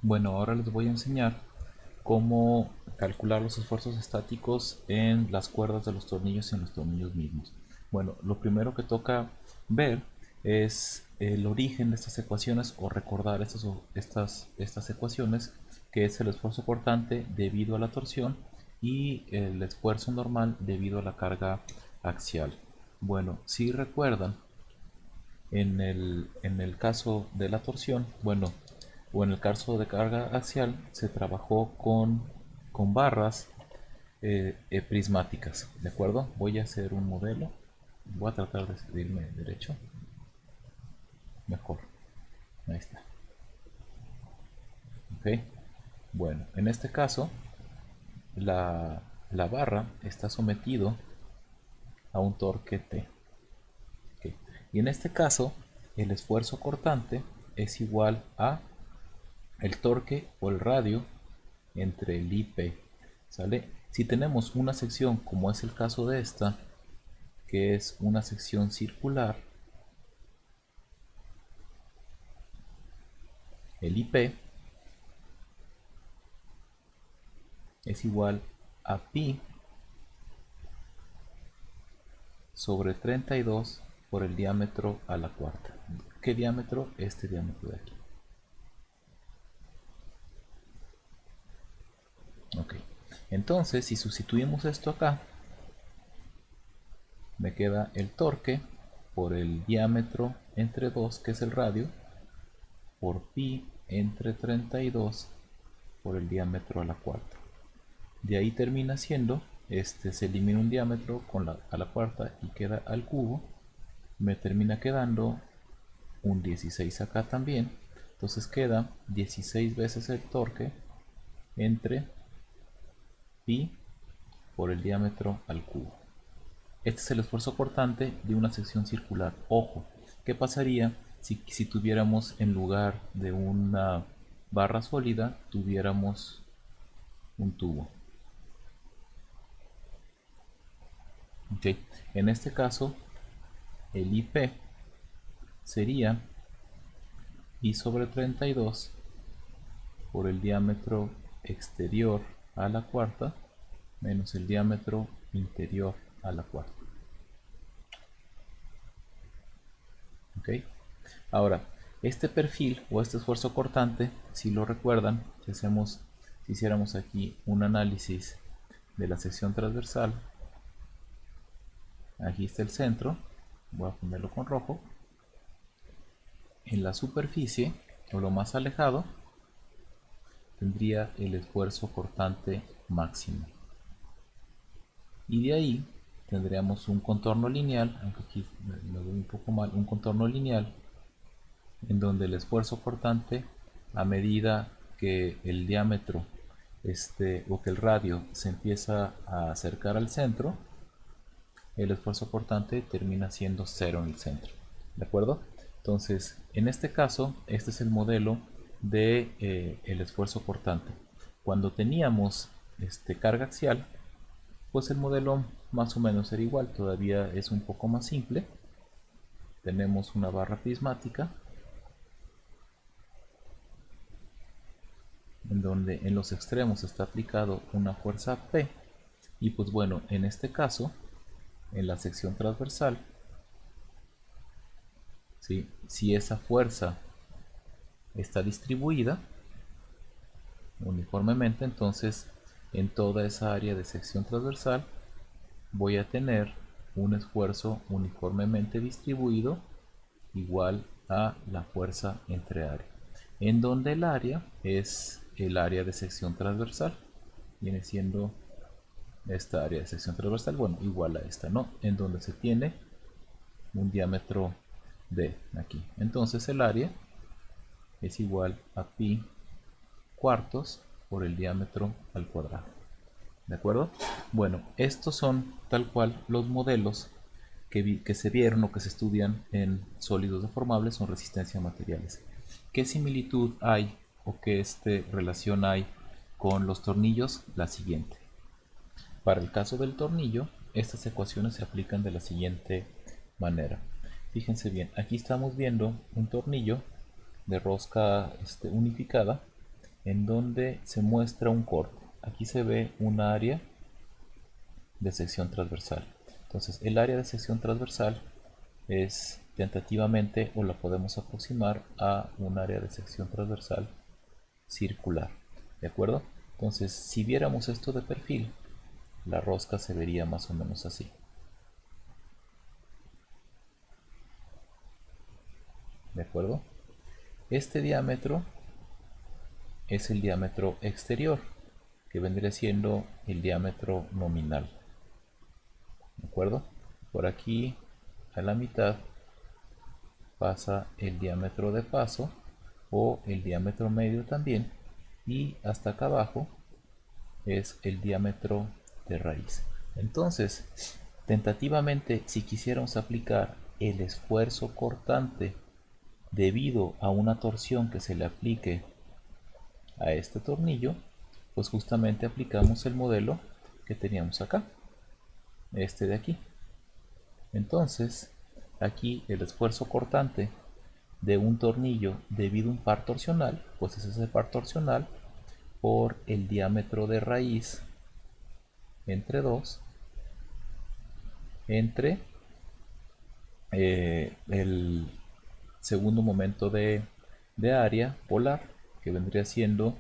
Bueno, ahora les voy a enseñar cómo calcular los esfuerzos estáticos en las cuerdas de los tornillos y en los tornillos mismos. Bueno, lo primero que toca ver es el origen de estas ecuaciones o recordar estas ecuaciones, que es el esfuerzo cortante debido a la torsión y el esfuerzo normal debido a la carga axial. Bueno, si recuerdan, en el caso de la torsión, bueno, o en el caso de carga axial, se trabajó con barras prismáticas, ¿de acuerdo? Voy a hacer un modelo, voy a tratar de escribirme derecho, mejor, ahí está, ¿ok? Bueno, en este caso, la, la barra está sometido a un torque T, ¿ok? Y en este caso, el esfuerzo cortante es igual a el torque o el radio entre el IP, ¿sale? Si tenemos una sección como es el caso de esta, que es una sección circular, el IP es igual a pi sobre 32 por el diámetro a la cuarta. ¿Qué diámetro? Este diámetro de aquí. Ok. Entonces, si sustituimos esto acá, me queda el torque por el diámetro entre 2, que es el radio, por pi entre 32 por el diámetro a la cuarta. De ahí termina siendo, se elimina un diámetro a la cuarta y queda al cubo. Me termina quedando un 16 acá también. Entonces queda 16 veces el torque entre pi por el diámetro al cubo. Este es el esfuerzo cortante de una sección circular. Ojo, ¿qué pasaría si tuviéramos, en lugar de una barra sólida, tuviéramos un tubo? ¿Okay? En este caso, el IP sería pi sobre 32 por el diámetro exterior a la cuarta menos el diámetro interior a la cuarta. ¿Okay? Ahora, este perfil o este esfuerzo cortante, si lo recuerdan, si hiciéramos aquí un análisis de la sección transversal, aquí está el centro, voy a ponerlo con rojo. En la superficie, o lo más alejado, tendría el esfuerzo cortante máximo. Y de ahí tendríamos un contorno lineal, aunque aquí lo veo un poco mal, un contorno lineal en donde el esfuerzo cortante, a medida que el diámetro o que el radio se empieza a acercar al centro, el esfuerzo cortante termina siendo cero en el centro. ¿De acuerdo? Entonces, en este caso, este es el modelo de el esfuerzo cortante. Cuando teníamos carga axial, pues el modelo más o menos era igual, todavía es un poco más simple. Tenemos una barra prismática en donde en los extremos está aplicado una fuerza P, y pues bueno, en este caso, en la sección transversal, ¿sí? Si esa fuerza está distribuida uniformemente, entonces en toda esa área de sección transversal voy a tener un esfuerzo uniformemente distribuido igual a la fuerza entre área, en donde el área es el área de sección transversal, viene siendo esta área de sección transversal, bueno, igual a esta, ¿no? En donde se tiene un diámetro de aquí. Entonces el área es igual a pi cuartos por el diámetro al cuadrado. ¿De acuerdo? Bueno, estos son tal cual los modelos que se vieron o que se estudian en sólidos deformables o en resistencia a materiales. ¿Qué similitud hay o qué relación hay con los tornillos? La siguiente. Para el caso del tornillo, estas ecuaciones se aplican de la siguiente manera. Fíjense bien, aquí estamos viendo un tornillo de rosca unificada, en donde se muestra un corte. Aquí se ve un área de sección transversal. Entonces el área de sección transversal es tentativamente, o la podemos aproximar a un área de sección transversal circular. ¿De acuerdo? Entonces si viéramos esto de perfil, la rosca se vería más o menos así. ¿De acuerdo? Este diámetro es el diámetro exterior, que vendría siendo el diámetro nominal. ¿De acuerdo? Por aquí a la mitad pasa el diámetro de paso o el diámetro medio también, y hasta acá abajo es el diámetro de raíz. Entonces, tentativamente, si quisiéramos aplicar el esfuerzo cortante debido a una torsión que se le aplique a este tornillo, pues justamente aplicamos el modelo que teníamos acá, este de aquí. Entonces, aquí el esfuerzo cortante de un tornillo debido a un par torsional, pues es ese par torsional por el diámetro de raíz entre 2 entre el segundo momento de área polar, que vendría siendo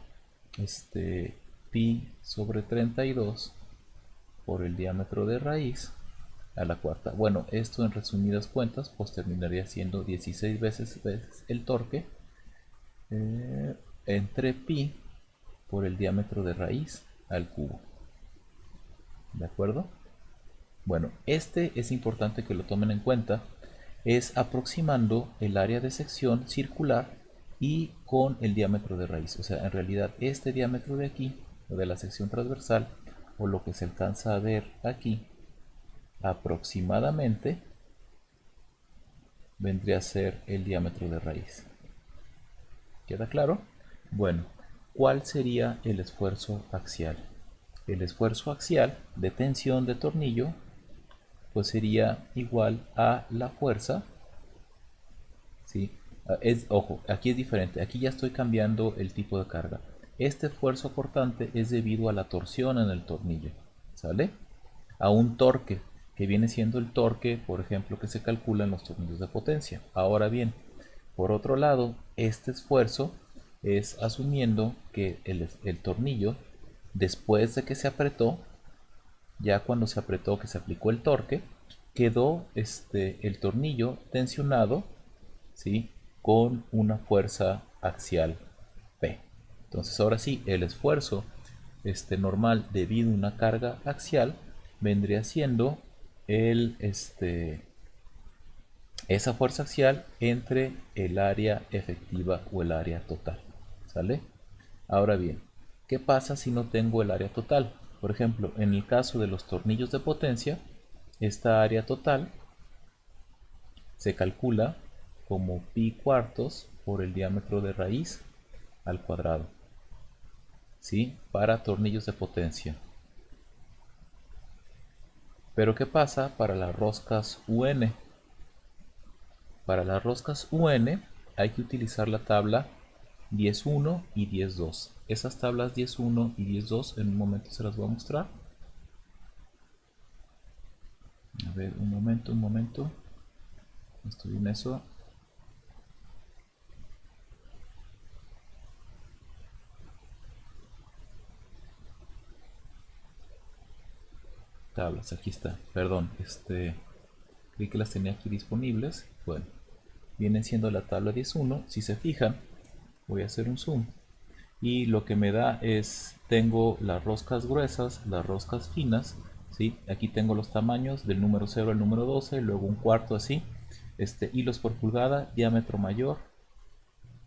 pi sobre 32 por el diámetro de raíz a la cuarta. Bueno, esto en resumidas cuentas pues terminaría siendo 16 veces el torque entre pi por el diámetro de raíz al cubo. ¿De acuerdo? Bueno, este es importante que lo tomen en cuenta. Es aproximando el área de sección circular y con el diámetro de raíz. O sea, en realidad este diámetro de aquí, de la sección transversal, o lo que se alcanza a ver aquí, aproximadamente vendría a ser el diámetro de raíz. ¿Queda claro? Bueno, ¿cuál sería el esfuerzo axial? El esfuerzo axial de tensión de tornillo pues sería igual a la fuerza, ¿sí? Ojo, aquí es diferente, aquí ya estoy cambiando el tipo de carga. Este esfuerzo cortante es debido a la torsión en el tornillo, ¿sale? A un torque, que viene siendo el torque, por ejemplo, que se calcula en los tornillos de potencia. Ahora bien, por otro lado, este esfuerzo es asumiendo que el tornillo, después de que se apretó, ya cuando se apretó, que se aplicó el torque, quedó el tornillo tensionado, ¿sí? Con una fuerza axial P. Entonces ahora sí, el esfuerzo normal debido a una carga axial vendría siendo esa fuerza axial entre el área efectiva o el área total. ¿Sale? Ahora bien, ¿qué pasa si no tengo el área total? Por ejemplo, en el caso de los tornillos de potencia, esta área total se calcula como pi cuartos por el diámetro de raíz al cuadrado, ¿sí? Para tornillos de potencia. Pero ¿qué pasa para las roscas UN? Para las roscas UN hay que utilizar la tabla 10.1 y 10.2. Esas tablas 10.1 y 10.2 en un momento se las voy a mostrar. A ver, un momento. Estoy en eso. Tablas, aquí está. Perdón, creí que las tenía aquí disponibles. Bueno, viene siendo la tabla 10.1. Si se fijan, voy a hacer un zoom. Y lo que me da es, tengo las roscas gruesas, las roscas finas, ¿sí? Aquí tengo los tamaños del número 0 al número 12, luego un cuarto así, hilos por pulgada, diámetro mayor,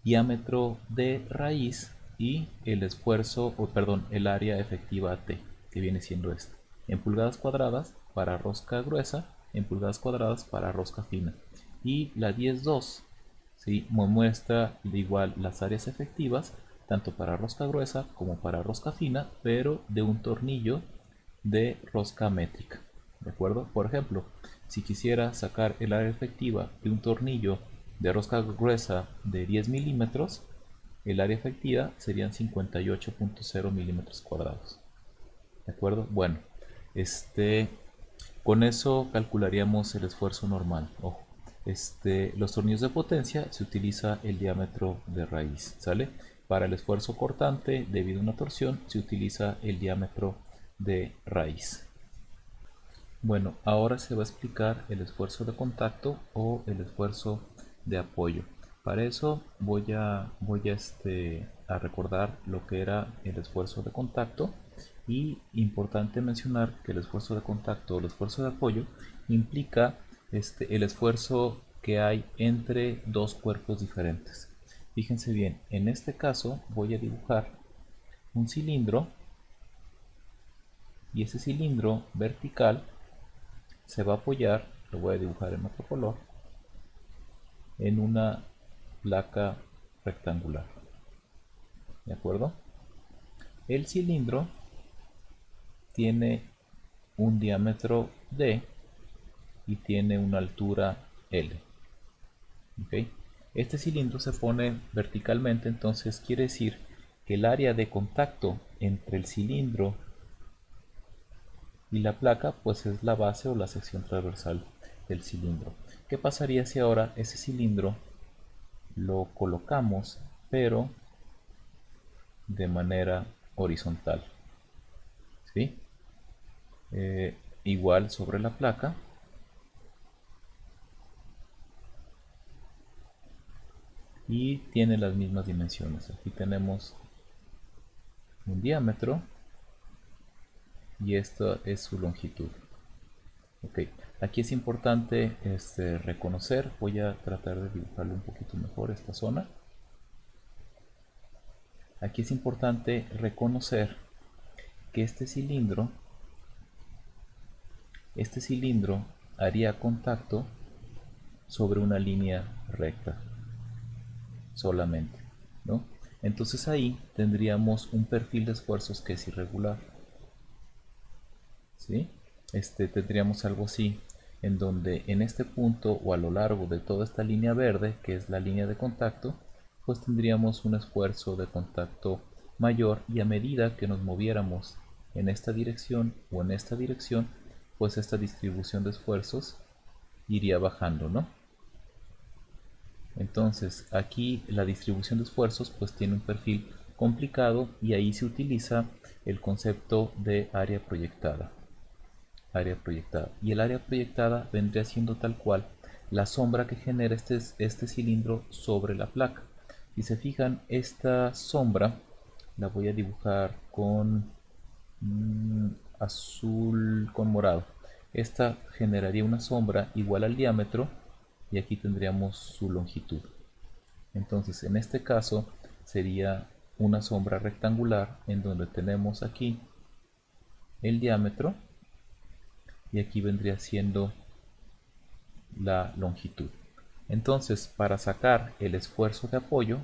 diámetro de raíz y el esfuerzo, o perdón, el área efectiva T, que viene siendo este, en pulgadas cuadradas para rosca gruesa, en pulgadas cuadradas para rosca fina. Y la 10.2, ¿sí? Me muestra igual las áreas efectivas, tanto para rosca gruesa como para rosca fina, pero de un tornillo de rosca métrica. ¿De acuerdo? Por ejemplo, si quisiera sacar el área efectiva de un tornillo de rosca gruesa de 10 milímetros, el área efectiva serían 58.0 milímetros cuadrados. ¿De acuerdo? Bueno, con eso calcularíamos el esfuerzo normal. Ojo, los tornillos de potencia se utiliza el diámetro de raíz, ¿sale? Para el esfuerzo cortante debido a una torsión se utiliza el diámetro de raíz. Bueno, ahora se va a explicar el esfuerzo de contacto o el esfuerzo de apoyo. Para eso voy a recordar lo que era el esfuerzo de contacto, y importante mencionar que el esfuerzo de contacto o el esfuerzo de apoyo implica el esfuerzo que hay entre dos cuerpos diferentes. Fíjense bien, en este caso voy a dibujar un cilindro, y ese cilindro vertical se va a apoyar, lo voy a dibujar en otro color, en una placa rectangular. ¿De acuerdo? El cilindro tiene un diámetro D y tiene una altura L. ¿Okay? Este cilindro se pone verticalmente, entonces quiere decir que el área de contacto entre el cilindro y la placa pues es la base o la sección transversal del cilindro. ¿Qué pasaría si ahora ese cilindro lo colocamos pero de manera horizontal? ¿Sí? Igual sobre la placa, y tiene las mismas dimensiones. Aquí tenemos un diámetro y esta es su longitud. Ok, aquí es importante reconocer, voy a tratar de dibujarlo un poquito mejor esta zona. Aquí es importante reconocer que este cilindro haría contacto sobre una línea recta solamente, ¿no? Entonces ahí tendríamos un perfil de esfuerzos que es irregular, ¿sí? Tendríamos algo así, en donde en este punto o a lo largo de toda esta línea verde, que es la línea de contacto, pues tendríamos un esfuerzo de contacto mayor, y a medida que nos moviéramos en esta dirección o en esta dirección, pues esta distribución de esfuerzos iría bajando, ¿no? Entonces aquí la distribución de esfuerzos pues tiene un perfil complicado, y ahí se utiliza el concepto de área proyectada. Y el área proyectada vendría siendo tal cual la sombra que genera este cilindro sobre la placa. Si se fijan, esta sombra la voy a dibujar con azul con morado. Esta generaría una sombra igual al diámetro, y aquí tendríamos su longitud. Entonces en este caso sería una sombra rectangular en donde tenemos aquí el diámetro y aquí vendría siendo la longitud. Entonces, para sacar el esfuerzo de apoyo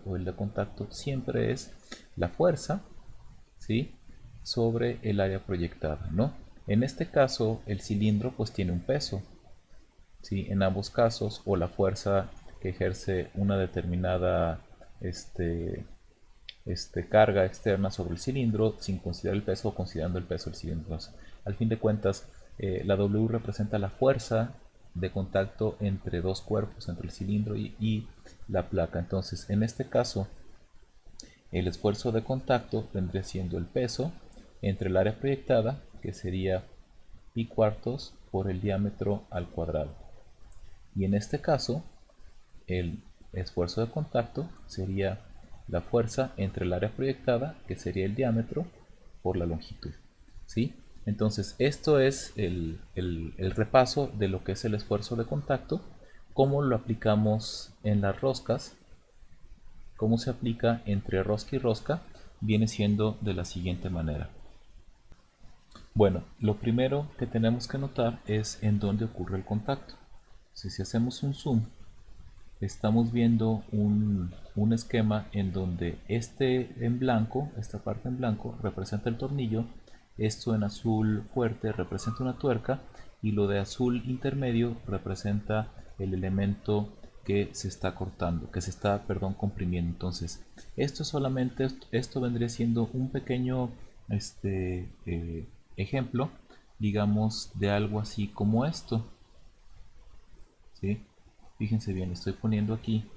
o el de contacto siempre es la fuerza, ¿sí?, sobre el área proyectada, ¿no? En este caso, el cilindro pues tiene un peso, ¿sí? En ambos casos, o la fuerza que ejerce una determinada carga externa sobre el cilindro sin considerar el peso o considerando el peso del cilindro. Entonces, al fin de cuentas, la W representa la fuerza de contacto entre dos cuerpos, entre el cilindro y la placa. Entonces, en este caso, el esfuerzo de contacto vendría siendo el peso entre el área proyectada, que sería pi cuartos por el diámetro al cuadrado. Y en este caso, el esfuerzo de contacto sería la fuerza entre el área proyectada, que sería el diámetro, por la longitud, ¿sí? Entonces, esto es el repaso de lo que es el esfuerzo de contacto. Cómo lo aplicamos en las roscas, cómo se aplica entre rosca y rosca, viene siendo de la siguiente manera. Bueno, lo primero que tenemos que notar es en dónde ocurre el contacto. Si hacemos un zoom, estamos viendo un esquema en donde en blanco, esta parte en blanco representa el tornillo, esto en azul fuerte representa una tuerca, y lo de azul intermedio representa el elemento que se está cortando, que se está, perdón, comprimiendo. Entonces, esto solamente, esto vendría siendo un pequeño ejemplo, digamos, de algo así como esto, ¿sí? Fíjense bien, estoy poniendo aquí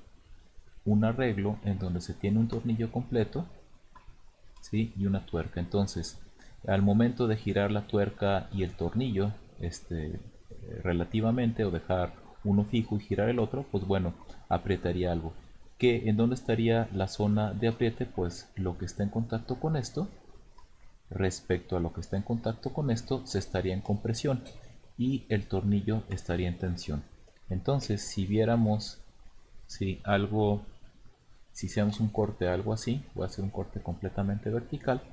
un arreglo en donde se tiene un tornillo completo, ¿sí? Y una tuerca. Entonces, al momento de girar la tuerca y el tornillo, relativamente, o dejar uno fijo y girar el otro, pues bueno, apretaría algo. ¿En dónde estaría la zona de apriete? Pues lo que está en contacto con esto, respecto a lo que está en contacto con esto, se estaría en compresión y el tornillo estaría en tensión. Entonces, si viéramos si algo, si hacemos un corte algo así, voy a hacer un corte completamente vertical,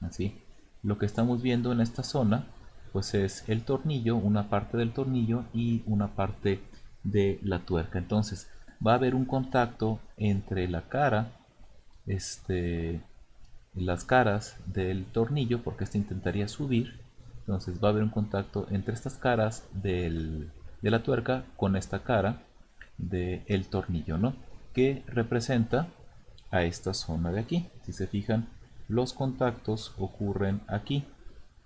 así, lo que estamos viendo en esta zona pues es el tornillo, una parte del tornillo y una parte de la tuerca. Entonces va a haber un contacto entre la cara, las caras del tornillo, porque este intentaría subir. Entonces va a haber un contacto entre estas caras de la tuerca con esta cara del tornillo, ¿no? Que representa a esta zona de aquí. Si se fijan, los contactos ocurren aquí,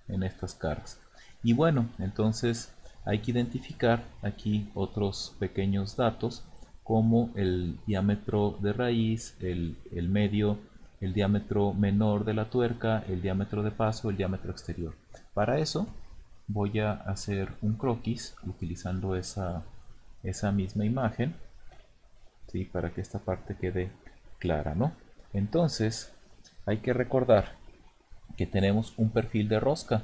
en estas caras. Y bueno, entonces hay que identificar aquí otros pequeños datos como el diámetro de raíz, el medio, el diámetro menor de la tuerca, el diámetro de paso, el diámetro exterior. Para eso voy a hacer un croquis utilizando esa misma imagen, ¿sí? Para que esta parte quede clara, ¿no? Entonces hay que recordar que tenemos un perfil de rosca,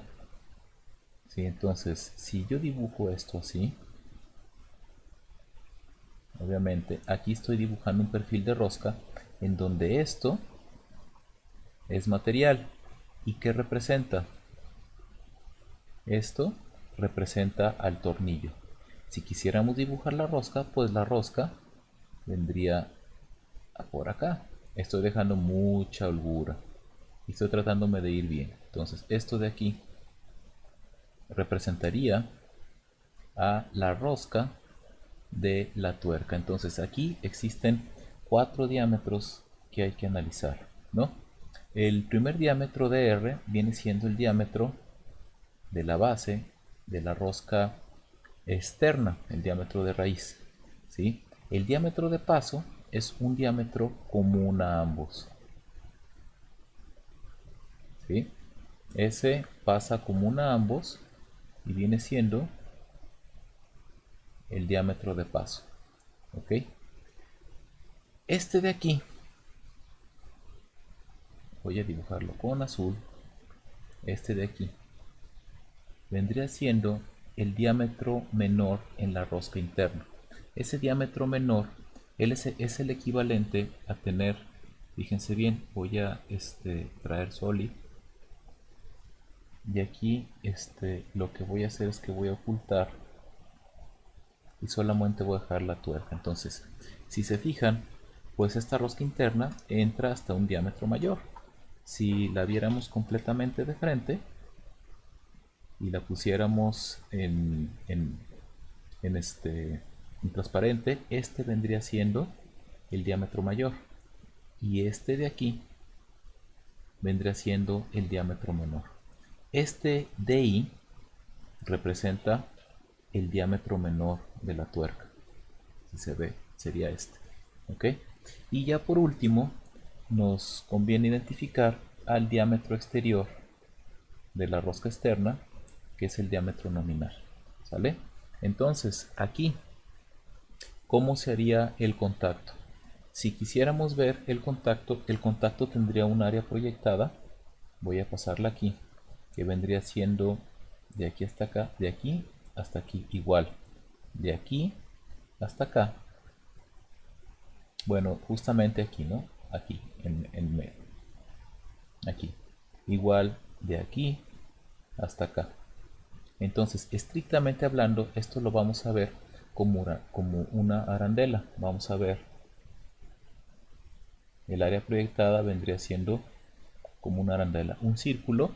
¿sí? Entonces si yo dibujo esto así, obviamente aquí estoy dibujando un perfil de rosca en donde esto es material. ¿Y qué representa? Esto representa al tornillo. Si quisiéramos dibujar la rosca, pues la rosca vendría por acá. Estoy dejando mucha holgura y estoy tratándome de ir bien. Entonces esto de aquí representaría a la rosca de la tuerca. Entonces aquí existen 4 diámetros que hay que analizar, ¿no? El primer diámetro de R viene siendo el diámetro de la base de la rosca externa, el diámetro de raíz, ¿sí? El diámetro de paso es un diámetro común a ambos, ¿sí? Ese pasa común a ambos y viene siendo el diámetro de paso, ¿ok? Este de aquí, voy a dibujarlo con azul, este de aquí vendría siendo el diámetro menor en la rosca interna. Ese diámetro menor es el equivalente a tener, fíjense bien, voy a traer solid y aquí lo que voy a hacer es que voy a ocultar y solamente voy a dejar la tuerca. Entonces, si se fijan, pues esta rosca interna entra hasta un diámetro mayor. Si la viéramos completamente de frente y la pusiéramos en transparente, este vendría siendo el diámetro mayor y este de aquí vendría siendo el diámetro menor. Este DI representa el diámetro menor de la tuerca. Si se ve, sería este. ¿Ok? Y ya por último, nos conviene identificar al diámetro exterior de la rosca externa, que es el diámetro nominal. ¿Sale? Entonces, aquí, ¿cómo se haría el contacto? Si quisiéramos ver el contacto tendría un área proyectada. Voy a pasarla aquí, que vendría siendo de aquí hasta acá, de aquí hasta aquí, igual, de aquí hasta acá. Bueno, justamente aquí, ¿no? Aquí, en medio. Aquí. Igual de aquí hasta acá. Entonces, estrictamente hablando, esto lo vamos a ver como una arandela. Vamos a ver, el área proyectada vendría siendo como una arandela, un círculo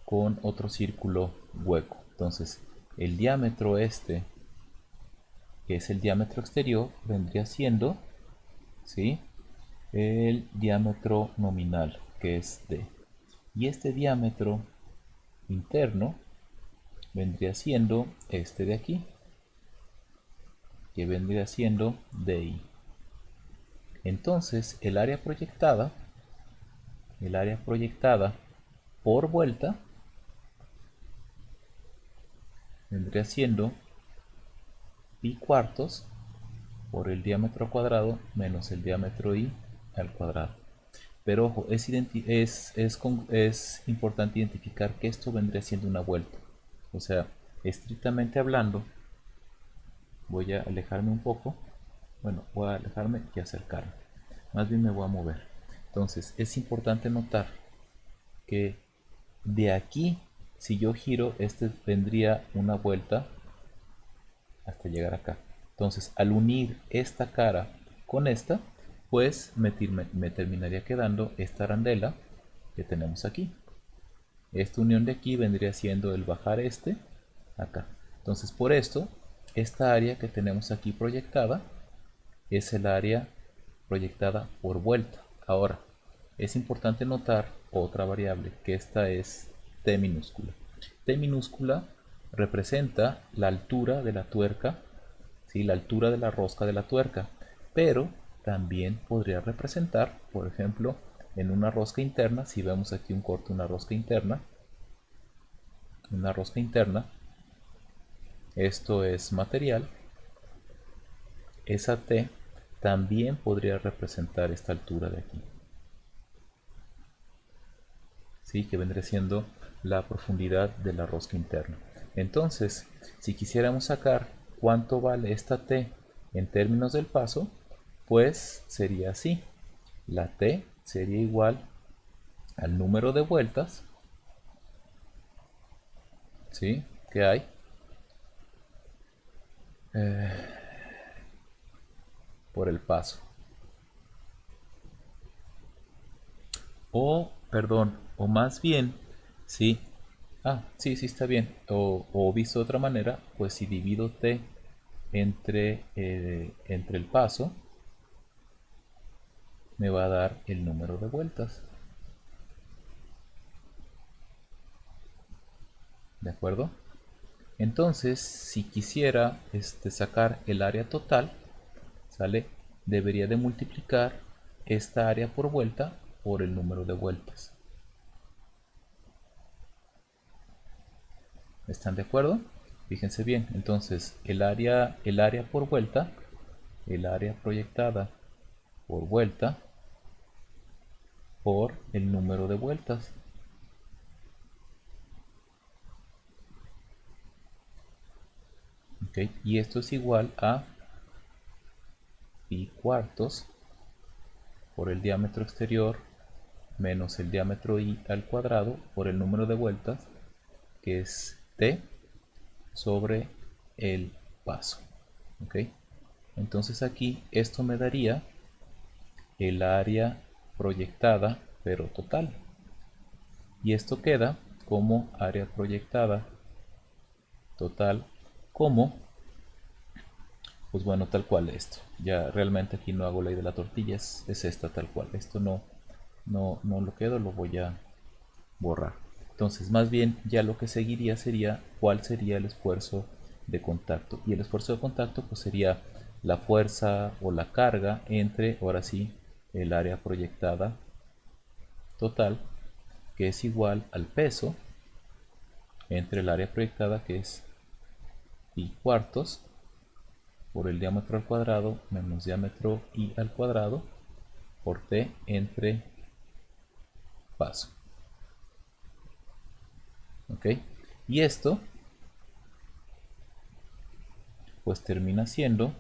con otro círculo hueco. Entonces, el diámetro que es el diámetro exterior, vendría siendo, ¿sí?, el diámetro nominal, que es D. Y este diámetro interno vendría siendo este de aquí, que vendría siendo DI. Entonces el área proyectada por vuelta vendría siendo pi cuartos por el diámetro cuadrado menos el diámetro I al cuadrado. Pero ojo, es importante identificar que esto vendría siendo una vuelta. O sea, estrictamente hablando, voy a alejarme un poco. Bueno, voy a alejarme y acercarme. Más bien me voy a mover. Entonces, es importante notar que de aquí, si yo giro, este vendría una vuelta hasta llegar acá. Entonces, al unir esta cara con esta, pues me terminaría quedando esta arandela que tenemos aquí. Esta unión de aquí vendría siendo el bajar este acá. Entonces, por esto, esta área que tenemos aquí proyectada es el área proyectada por vuelta. Ahora, es importante notar otra variable, que esta es T minúscula. T minúscula representa la altura de la tuerca, ¿sí?, la altura de la rosca de la tuerca, pero también podría representar, por ejemplo, en una rosca interna, si vemos aquí un corte, una rosca interna, esto es material, esa T también podría representar esta altura de aquí, ¿sí?, que vendría siendo la profundidad de la rosca interna. Entonces, si quisiéramos sacar cuánto vale esta T en términos del paso, pues sería así. La T sería igual al número de vueltas, ¿sí?, que hay por el paso. O, perdón, o más bien, sí, sí, está bien. O visto de otra manera, pues si divido T entre el paso, me va a dar el número de vueltas. ¿De acuerdo? Entonces, si quisiera sacar el área total, ¿sale?, debería de multiplicar esta área por vuelta por el número de vueltas. ¿Están de acuerdo? Fíjense bien, entonces el área por vuelta, el área proyectada por vuelta por el número de vueltas. ¿Ok? Y esto es igual a pi cuartos por el diámetro exterior menos el diámetro I al cuadrado por el número de vueltas, que es T sobre el paso. ¿Ok? Entonces aquí esto me daría el área proyectada pero total. Y esto queda como área proyectada total como, pues bueno, tal cual esto. Ya realmente aquí no hago ley de la tortilla, es esta tal cual. Esto no lo quedo, lo voy a borrar. Entonces, más bien, ya lo que seguiría sería cuál sería el esfuerzo de contacto. Y el esfuerzo de contacto pues sería la fuerza o la carga entre, ahora sí, el área proyectada total, que es igual al peso entre el área proyectada, que es pi cuartos por el diámetro al cuadrado menos diámetro I al cuadrado por T entre paso. ¿Ok? Y esto pues termina siendo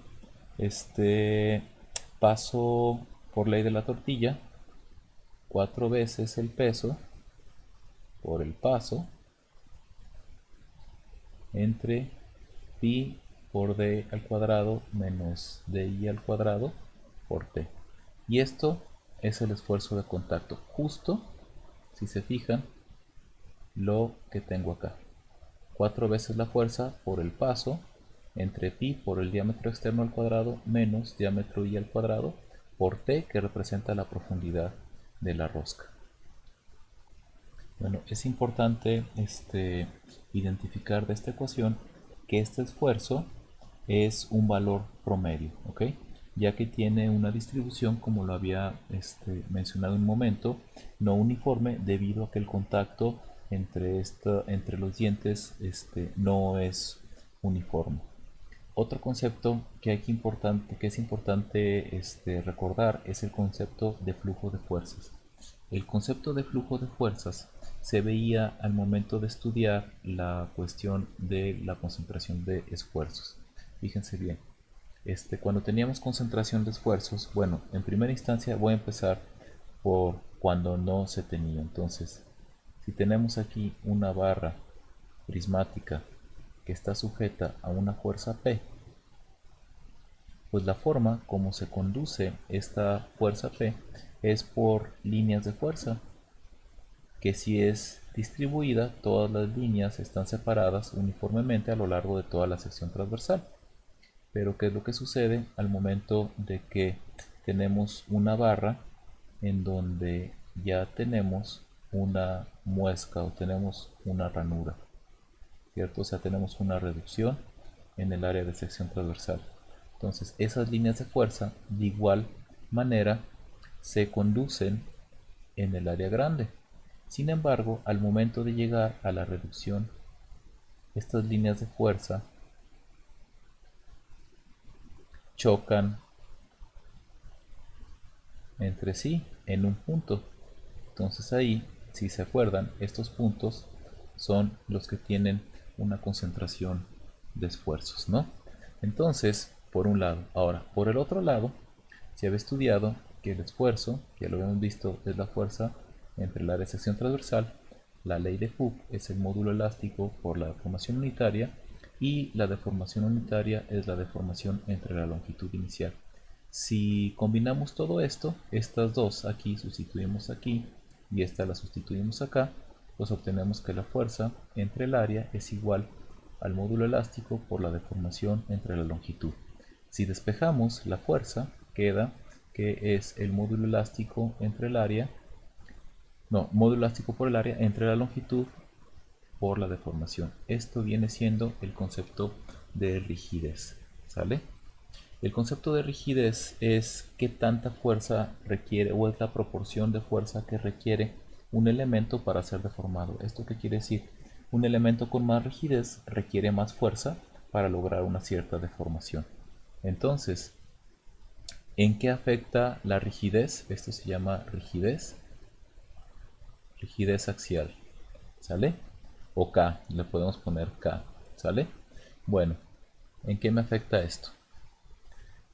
este paso por ley de la tortilla, 4 veces el peso por el paso entre pi por d al cuadrado menos di al cuadrado por t. Y esto es el esfuerzo de contacto, justo, si se fijan, lo que tengo acá. 4 veces la fuerza por el paso entre pi por el diámetro externo al cuadrado menos diámetro y al cuadrado por t, que representa la profundidad de la rosca. Bueno, es importante identificar de esta ecuación que este esfuerzo es un valor promedio, ¿ok? Ya que tiene una distribución, como lo había mencionado en un momento, no uniforme, debido a que el contacto entre los dientes no es uniforme. Otro concepto que es importante recordar es el concepto de flujo de fuerzas. El concepto de flujo de fuerzas se veía al momento de estudiar la cuestión de la concentración de esfuerzos. Fíjense bien, cuando teníamos concentración de esfuerzos, bueno, en primera instancia voy a empezar por cuando no se tenía. Entonces, si tenemos aquí una barra prismática que está sujeta a una fuerza P, pues la forma como se conduce esta fuerza P es por líneas de fuerza, que si es distribuida, todas las líneas están separadas uniformemente a lo largo de toda la sección transversal. Pero ¿qué es lo que sucede al momento de que tenemos una barra en donde ya tenemos una muesca o tenemos una ranura, ¿cierto? O sea, tenemos una reducción en el área de sección transversal. Entonces, esas líneas de fuerza de igual manera se conducen en el área grande. Sin embargo, al momento de llegar a la reducción, estas líneas de fuerza chocan entre sí en un punto. Entonces ahí, si se acuerdan, estos puntos son los que tienen una concentración de esfuerzos, ¿no? Entonces, por un lado. Ahora, por el otro lado, se había estudiado que el esfuerzo, ya lo habíamos visto, es la fuerza entre el área de sección transversal. La ley de Hooke es el módulo elástico por la deformación unitaria, y la deformación unitaria es la deformación entre la longitud inicial. Si combinamos todo esto, estas dos aquí sustituimos aquí y esta la sustituimos acá, pues obtenemos que la fuerza entre el área es igual al módulo elástico por la deformación entre la longitud. Si despejamos la fuerza, queda que es el módulo elástico entre el área, no, módulo elástico por el área entre la longitud por la deformación. Esto viene siendo el concepto de rigidez, ¿sale? El concepto de rigidez es qué tanta fuerza requiere, o es la proporción de fuerza que requiere un elemento para ser deformado. ¿Esto qué quiere decir? Un elemento con más rigidez requiere más fuerza para lograr una cierta deformación. Entonces, ¿en qué afecta la rigidez? Esto se llama rigidez axial, ¿sale? O K, le podemos poner K, ¿sale? Bueno, ¿en qué me afecta esto?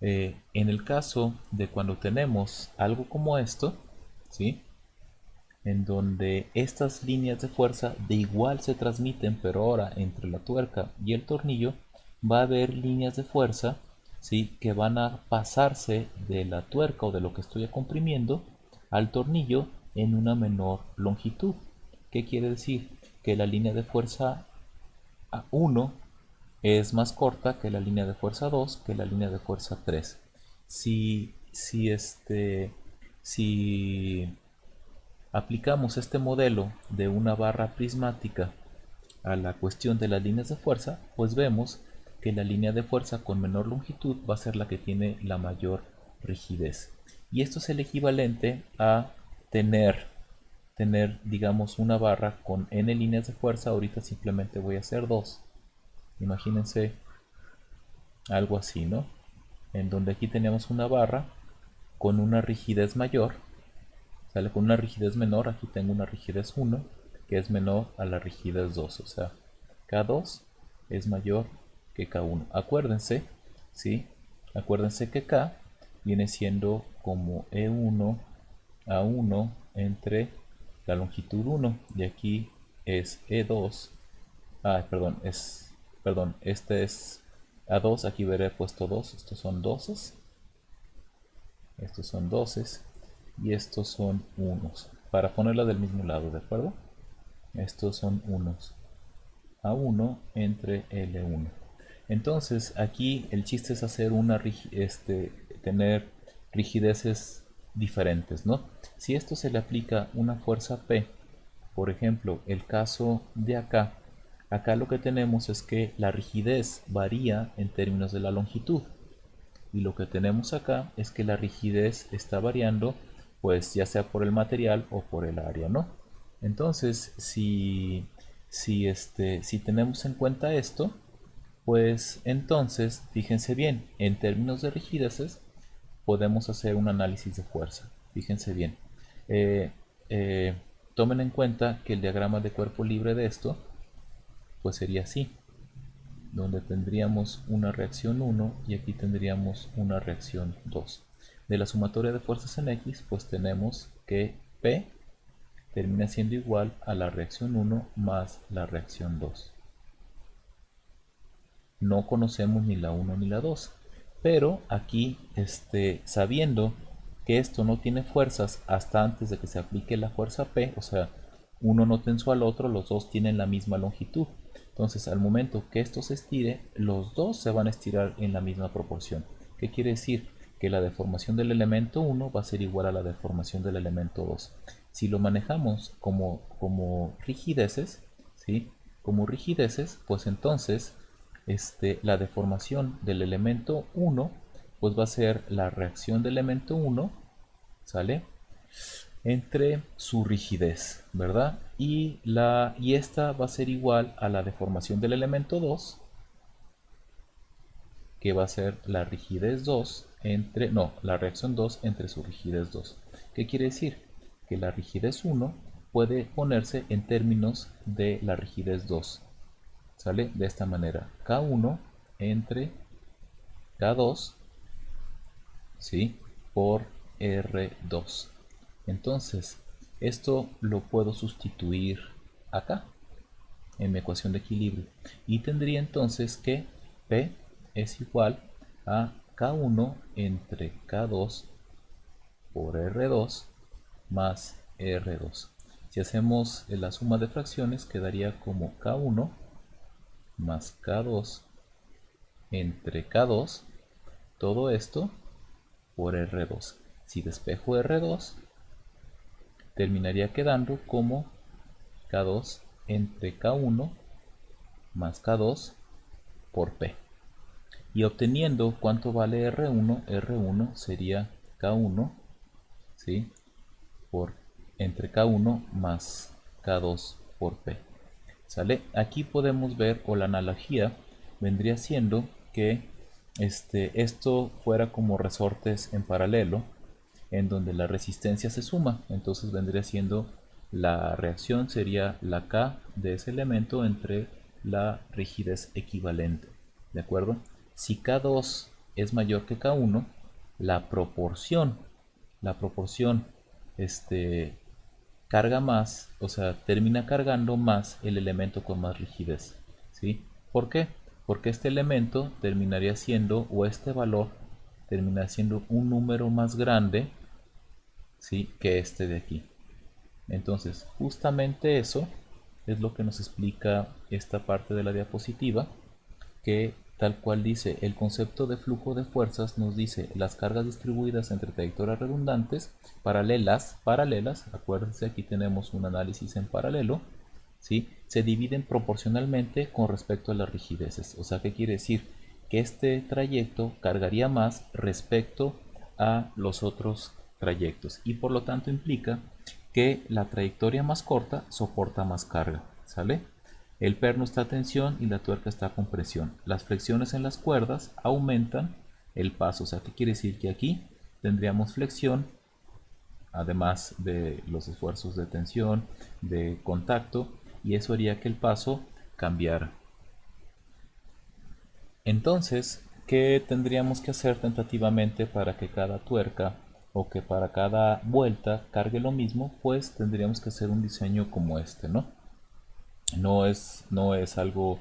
En el caso de cuando tenemos algo como esto, ¿sí? En donde estas líneas de fuerza de igual se transmiten, pero ahora entre la tuerca y el tornillo va a haber líneas de fuerza, ¿sí? Que van a pasarse de la tuerca o de lo que estoy comprimiendo al tornillo en una menor longitud. ¿Qué quiere decir? Que la línea de fuerza 1 es más corta que la línea de fuerza 2, que la línea de fuerza 3. Si aplicamos este modelo de una barra prismática a la cuestión de las líneas de fuerza, pues vemos que la línea de fuerza con menor longitud va a ser la que tiene la mayor rigidez. Y esto es el equivalente a tener, digamos, una barra con n líneas de fuerza. Ahorita simplemente voy a hacer dos. Imagínense algo así, ¿no? En donde aquí tenemos una barra con una rigidez mayor, sale con una rigidez menor. Aquí tengo una rigidez 1 que es menor a la rigidez 2, o sea, K2 es mayor que K1. Acuérdense, ¿sí? Acuérdense que K viene siendo como E1 A1 entre la longitud 1, y aquí es E2. Este es A2, aquí veré puesto 2, estos son 12, y estos son unos, para ponerla del mismo lado, ¿de acuerdo? Estos son unos, A1 entre L1. Entonces aquí el chiste es hacer tener rigideces diferentes, ¿no? Si esto se le aplica una fuerza P, por ejemplo, el caso de acá, acá lo que tenemos es que la rigidez varía en términos de la longitud. Y lo que tenemos acá es que la rigidez está variando, pues ya sea por el material o por el área, ¿no? Entonces, si tenemos en cuenta esto, pues entonces, fíjense bien, en términos de rigideces, podemos hacer un análisis de fuerza. Fíjense bien. Eh, eh, Tomen en cuenta que el diagrama de cuerpo libre de esto, pues sería así, donde tendríamos una reacción 1 y aquí tendríamos una reacción 2. De la sumatoria de fuerzas en X, pues tenemos que P termina siendo igual a la reacción 1 más la reacción 2. No conocemos ni la 1 ni la 2, pero aquí, sabiendo que esto no tiene fuerzas hasta antes de que se aplique la fuerza P, o sea, uno no tensó al otro, los dos tienen la misma longitud. Entonces, al momento que esto se estire, los dos se van a estirar en la misma proporción. ¿Qué quiere decir? Que la deformación del elemento 1 va a ser igual a la deformación del elemento 2. Si lo manejamos como rigideces, ¿sí? Como rigideces, pues entonces la deformación del elemento 1 pues va a ser la reacción del elemento 1, ¿sale? Entre su rigidez, ¿verdad? Y esta va a ser igual a la deformación del elemento 2, que va a ser la rigidez 2 entre, no, la reacción 2 entre su rigidez 2. ¿Qué quiere decir? Que la rigidez 1 puede ponerse en términos de la rigidez 2. ¿Sale? De esta manera, K1 entre K2, ¿sí? Por R2. Entonces, esto lo puedo sustituir acá, en mi ecuación de equilibrio. Y tendría entonces que P es igual a K1 entre K2 por R2 más R2. Si hacemos la suma de fracciones, quedaría como K1 más K2 entre K2, todo esto por R2. Si despejo R2, terminaría quedando como K2 entre K1 más K2 por P. Y obteniendo cuánto vale R1, R1 sería K1, ¿sí? Por entre K1 más K2 por P. ¿Sale? Aquí podemos ver, o la analogía vendría siendo que esto fuera como resortes en paralelo, en donde la resistencia se suma. Entonces vendría siendo la reacción sería la K de ese elemento entre la rigidez equivalente. ¿De acuerdo? Si K2 es mayor que K1, la proporción este, carga más, o sea, termina cargando más el elemento con más rigidez, ¿sí? ¿Por qué? Porque este elemento terminaría siendo, o este valor termina siendo un número más grande, ¿sí? Que este de aquí. Entonces, justamente eso es lo que nos explica esta parte de la diapositiva, que tal cual dice el concepto de flujo de fuerzas, nos dice las cargas distribuidas entre trayectorias redundantes paralelas, acuérdense, aquí tenemos un análisis en paralelo, ¿sí? Se dividen proporcionalmente con respecto a las rigideces. O sea, ¿qué quiere decir? Que este trayecto cargaría más respecto a los otros trayectos y por lo tanto implica que la trayectoria más corta soporta más carga, ¿sale? El perno está a tensión y la tuerca está a compresión. Las flexiones en las cuerdas aumentan el paso. O sea, ¿qué quiere decir? Que aquí tendríamos flexión, además de los esfuerzos de tensión, de contacto, y eso haría que el paso cambiara. Entonces, ¿qué tendríamos que hacer tentativamente para que cada tuerca o que para cada vuelta cargue lo mismo? Pues tendríamos que hacer un diseño como este, ¿no? No es algo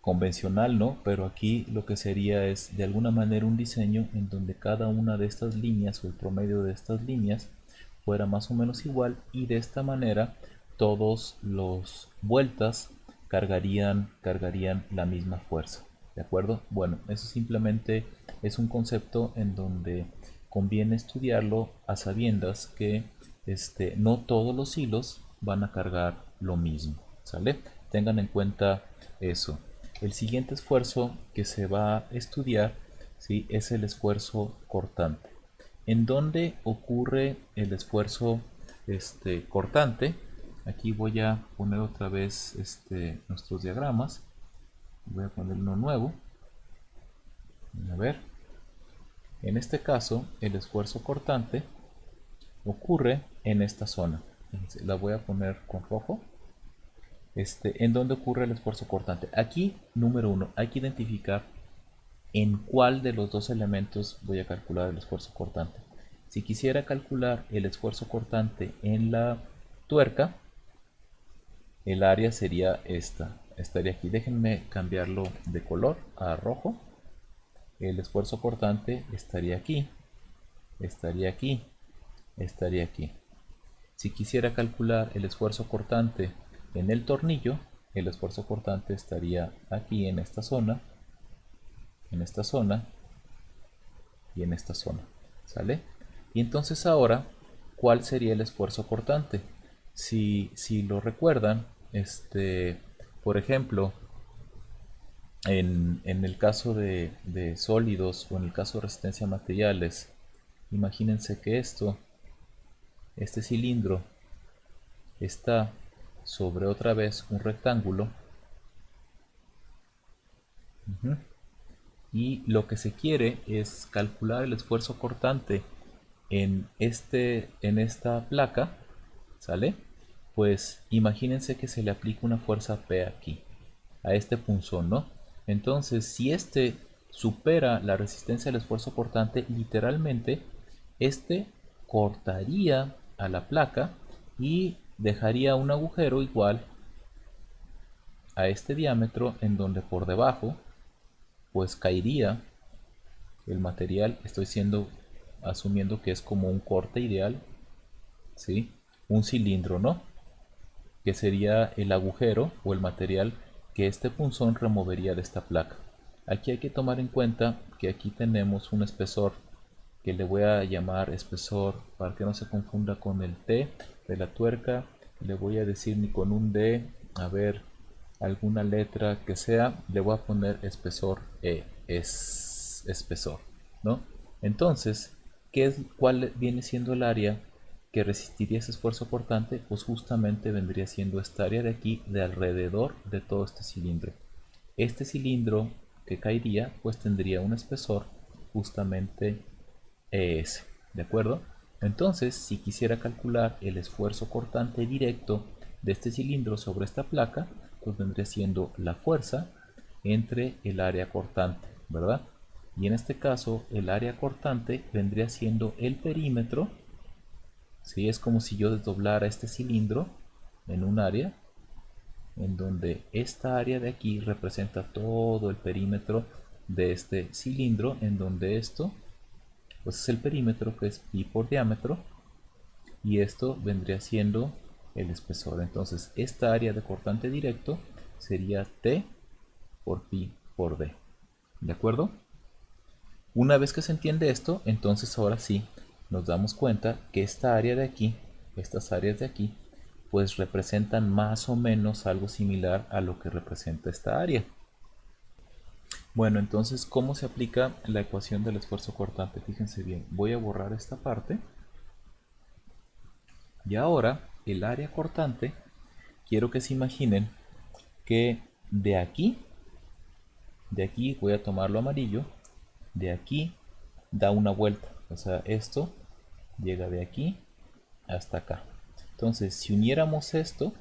convencional, ¿no? Pero aquí lo que sería es de alguna manera un diseño en donde cada una de estas líneas o el promedio de estas líneas fuera más o menos igual y de esta manera todos los vueltas cargarían la misma fuerza. ¿De acuerdo? Bueno, eso simplemente es un concepto en donde conviene estudiarlo a sabiendas que no todos los hilos van a cargar lo mismo. ¿Sale? Tengan en cuenta eso. El siguiente esfuerzo que se va a estudiar, ¿sí?, es el esfuerzo cortante. ¿En dónde ocurre el esfuerzo cortante? Aquí voy a poner otra vez nuestros diagramas. Voy a poner uno nuevo. A ver. En este caso, el esfuerzo cortante ocurre en esta zona. La voy a poner con rojo. ¿En dónde ocurre el esfuerzo cortante? Aquí, número uno, hay que identificar en cuál de los dos elementos voy a calcular el esfuerzo cortante. Si quisiera calcular el esfuerzo cortante en la tuerca, el área sería esta. Estaría aquí. Déjenme cambiarlo de color a rojo. El esfuerzo cortante estaría aquí, estaría aquí, estaría aquí. Si quisiera calcular el esfuerzo cortante en el tornillo, el esfuerzo cortante estaría aquí en esta zona y en esta zona. ¿Sale? Y entonces ahora, ¿cuál sería el esfuerzo cortante? Si lo recuerdan, por ejemplo, en el caso de sólidos o en el caso de resistencia a materiales, imagínense que este cilindro está sobre otra vez un rectángulo. Y lo que se quiere es calcular el esfuerzo cortante en esta placa, ¿sale? Pues imagínense que se le aplica una fuerza P aquí, a este punzón, ¿no? Entonces, si supera la resistencia al esfuerzo cortante, literalmente, cortaría a la placa y dejaría un agujero igual a este diámetro, en donde por debajo pues caería el material. Estoy asumiendo que es como un corte ideal, ¿sí? Un cilindro, ¿no? Que sería el agujero o el material que este punzón removería de esta placa. Aquí hay que tomar en cuenta que aquí tenemos un espesor que le voy a llamar espesor para que no se confunda con el T de la tuerca. Le voy a decir ni con un D, a ver, alguna letra que sea, le voy a poner espesor E, es espesor, ¿no? Entonces, ¿cuál viene siendo el área que resistiría ese esfuerzo cortante? Pues justamente vendría siendo esta área de aquí, de alrededor de todo este cilindro. Este cilindro que caería, pues tendría un espesor justamente ES, ¿de acuerdo? Entonces, si quisiera calcular el esfuerzo cortante directo de este cilindro sobre esta placa, pues vendría siendo la fuerza entre el área cortante, ¿verdad? Y en este caso, el área cortante vendría siendo el perímetro. ¿Sí? Es como si yo desdoblara este cilindro en un área, en donde esta área de aquí representa todo el perímetro de este cilindro, en donde esto pues es el perímetro, que es pi por diámetro, y esto vendría siendo el espesor. Entonces esta área de cortante directo sería T por pi por D. ¿De acuerdo? Una vez que se entiende esto, entonces ahora sí nos damos cuenta que esta área de aquí, estas áreas de aquí, pues representan más o menos algo similar a lo que representa esta área. Bueno, entonces, ¿cómo se aplica la ecuación del esfuerzo cortante? Fíjense bien, voy a borrar esta parte. Y ahora, el área cortante, quiero que se imaginen que de aquí voy a tomarlo amarillo, de aquí da una vuelta. O sea, esto llega de aquí hasta acá. Entonces, si uniéramos esto,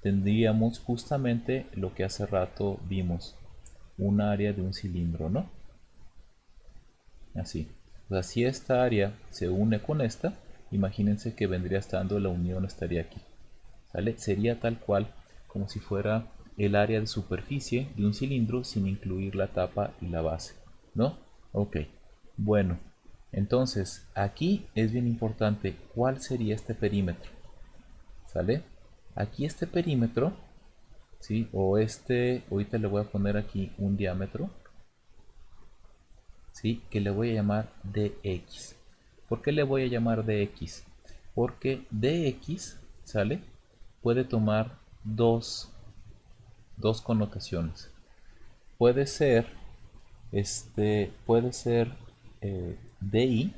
tendríamos justamente lo que hace rato vimos, un área de un cilindro, ¿no? Así. O sea, si esta área se une con esta, imagínense que vendría estando, la unión estaría aquí. ¿Sale? Sería tal cual como si fuera el área de superficie de un cilindro sin incluir la tapa y la base, ¿no? Ok. Bueno, entonces aquí es bien importante cuál sería este perímetro. ¿Sale? Aquí este perímetro ¿sí? O ahorita le voy a poner aquí un diámetro, ¿sí? Que le voy a llamar dx. ¿Por qué le voy a llamar dx? Porque dx, ¿sale? Puede tomar dos connotaciones. Puede ser, puede ser di,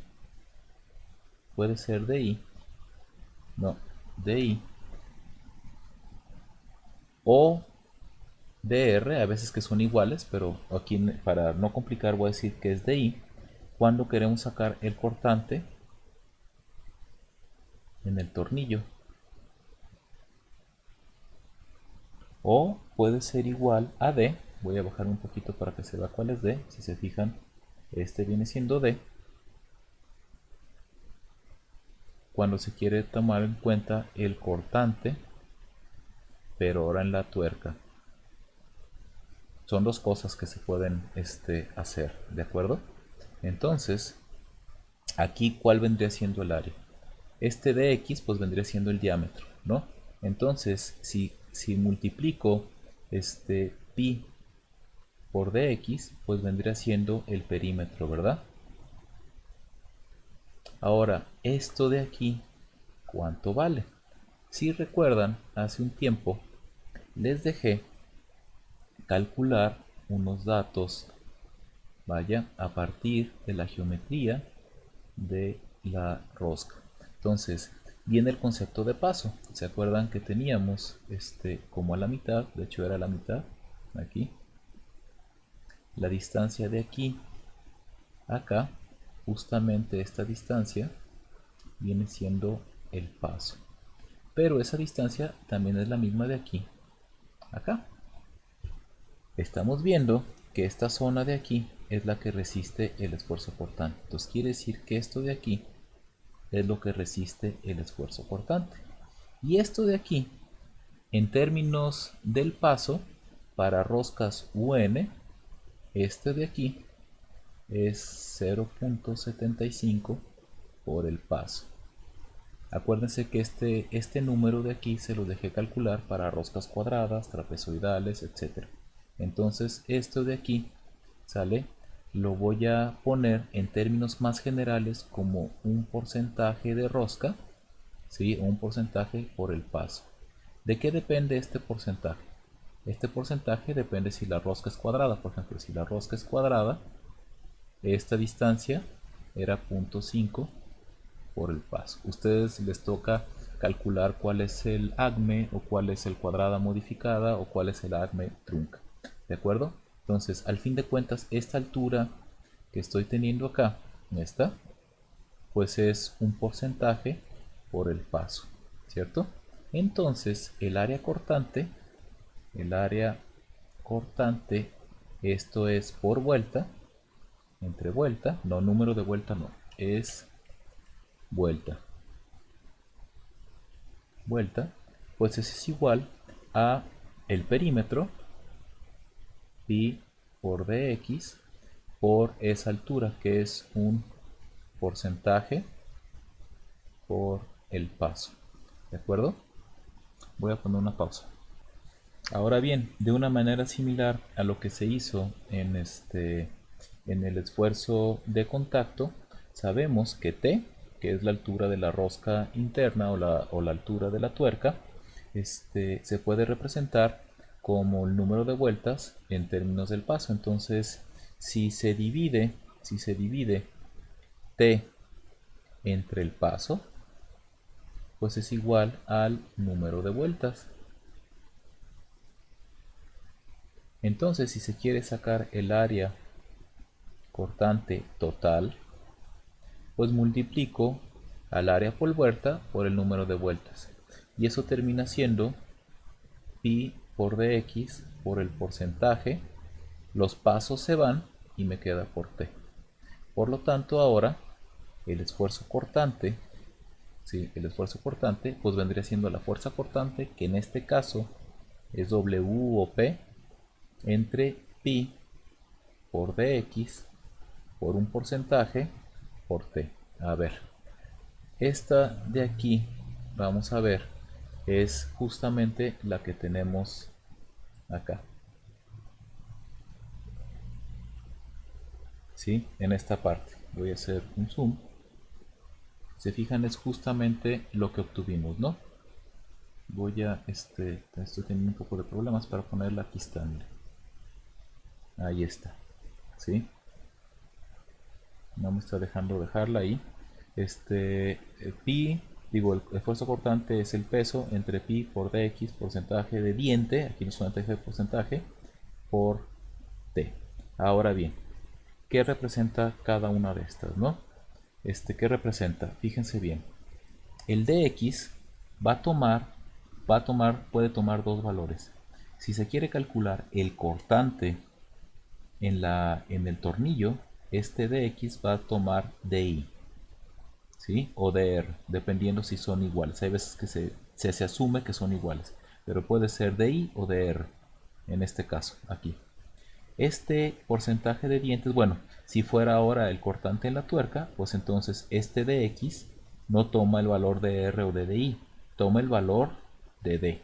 puede ser di, no, di, o dr, a veces que son iguales, pero aquí para no complicar voy a decir que es di, cuando queremos sacar el cortante en el tornillo. O puede ser igual a d, voy a bajar un poquito para que se vea cuál es d, si se fijan, este viene siendo d, cuando se quiere tomar en cuenta el cortante, pero ahora en la tuerca. Son dos cosas que se pueden hacer, ¿de acuerdo? Entonces, aquí, ¿cuál vendría siendo el área? Este dx pues vendría siendo el diámetro, ¿no? Entonces, si multiplico pi por dx, pues vendría siendo el perímetro, ¿verdad? Ahora, esto de aquí, ¿cuánto vale? Si recuerdan, hace un tiempo les dejé calcular unos datos, vaya, a partir de la geometría de la rosca. Entonces, viene el concepto de paso. ¿Se acuerdan que teníamos como a la mitad? De hecho era la mitad, aquí. La distancia de aquí a acá, justamente esta distancia, viene siendo el paso. Pero esa distancia también es la misma de aquí a acá. Estamos viendo que esta zona de aquí es la que resiste el esfuerzo cortante. Entonces quiere decir que esto de aquí es lo que resiste el esfuerzo cortante. Y esto de aquí, en términos del paso, para roscas UN, este de aquí es 0.75 por el paso. Acuérdense que este número de aquí se lo dejé calcular para roscas cuadradas, trapezoidales, etc. Entonces esto de aquí, ¿sale? Lo voy a poner en términos más generales como un porcentaje de rosca, ¿sí? Un porcentaje por el paso. ¿De qué depende este porcentaje? Este porcentaje depende si la rosca es cuadrada. Por ejemplo, si la rosca es cuadrada, esta distancia era 0.5 por el paso. Ustedes les toca calcular cuál es el acme o cuál es el cuadrada modificada o cuál es el acme trunca. ¿De acuerdo? Entonces, al fin de cuentas, esta altura que estoy teniendo acá, esta, pues es un porcentaje por el paso, ¿cierto? Entonces, el área cortante, esto es por vuelta, entre vuelta, no, número de vuelta no, es vuelta, vuelta, pues es igual a el perímetro, pi por dx, por esa altura, que es un porcentaje por el paso. ¿De acuerdo? Voy a poner una pausa. Ahora bien, de una manera similar a lo que se hizo en el esfuerzo de contacto, sabemos que T, que es la altura de la rosca interna o la altura de la tuerca, se puede representar como el número de vueltas en términos del paso. Entonces, si se divide T entre el paso, pues es igual al número de vueltas. Entonces, si se quiere sacar el área cortante total, pues multiplico al área por vuelta por el número de vueltas. Y eso termina siendo pi por dx por el porcentaje. Los pasos se van y me queda por t. Por lo tanto, ahora el esfuerzo cortante, ¿sí? El esfuerzo cortante, pues vendría siendo la fuerza cortante, que en este caso es W o P, entre pi por dx por un porcentaje por t. A ver, esta de aquí, vamos a ver, es justamente la que tenemos acá, ¿sí? En esta parte. Voy a hacer un zoom. Se fijan, es justamente lo que obtuvimos, ¿no? Voy a, estoy teniendo un poco de problemas para ponerla aquí está, mira. Ahí está, ¿sí? No me está dejando dejarla ahí. Pi, digo, el esfuerzo cortante es el peso entre pi por dx, porcentaje de diente, aquí no solamente de porcentaje, por t. Ahora bien, ¿qué representa cada una de estas, no? ¿Qué representa? Fíjense bien. El dx va a puede tomar dos valores. Si se quiere calcular el cortante en el tornillo, este dx va a tomar di, ¿sí? O dr, dependiendo si son iguales. Hay veces que se asume que son iguales, pero puede ser di o dr, en este caso, aquí. Este porcentaje de dientes, bueno, si fuera ahora el cortante en la tuerca, pues entonces este dx no toma el valor de r o de di, toma el valor de d.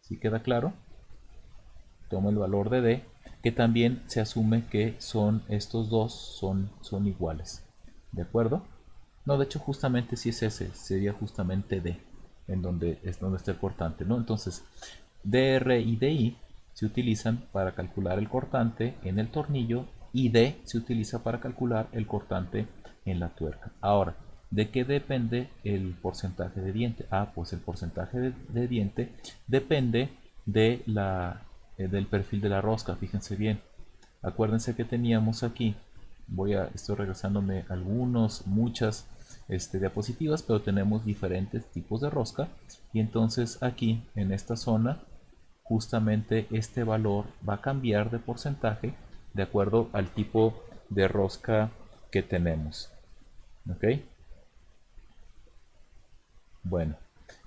¿Sí queda claro? Toma el valor de d, que también se asume que son estos dos son iguales. ¿De acuerdo? No, de hecho justamente si es ese, sería justamente d, en donde está el cortante, ¿no? Entonces, dr y di se utilizan para calcular el cortante en el tornillo y d se utiliza para calcular el cortante en la tuerca. Ahora, ¿de qué depende el porcentaje de diente? Ah, pues el porcentaje de diente depende de del perfil de la rosca, fíjense bien. Acuérdense que teníamos aquí, estoy regresándome muchas diapositivas, pero tenemos diferentes tipos de rosca y entonces aquí en esta zona justamente este valor va a cambiar de porcentaje de acuerdo al tipo de rosca que tenemos. ¿Ok? Bueno,